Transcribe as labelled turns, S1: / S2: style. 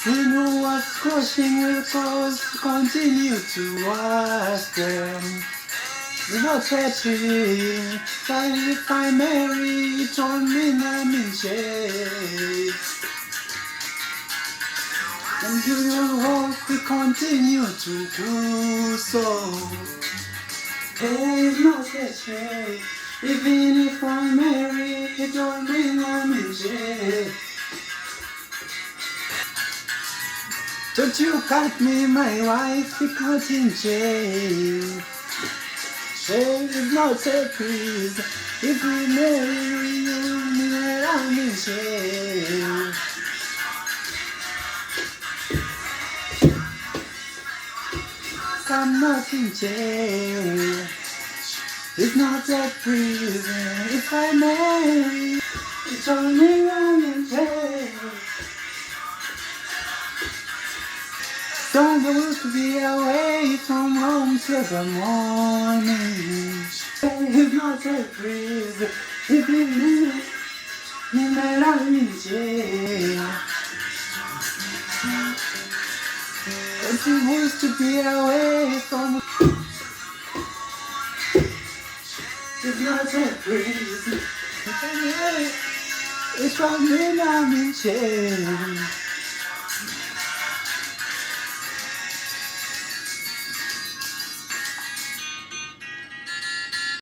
S1: You know what's crushing will cause continue to watch them. Not happy, if I marry, told me I'm in jail. And you will hope we continue to do so. There's no shame, even if I marry, told me I'm in jail. Don't you cut me, my wife, because in jail. Jail is not a breeze. If we marry you, I'm in jail. I'm not in jail. It's not a prison. If I marry, it's only I'm in jail. Don't want to be away from home till the morning. It's not a prison. If you marry, then I'm in jail. And she wants to be away from. It's not a prison. It's from me, I'm in jail.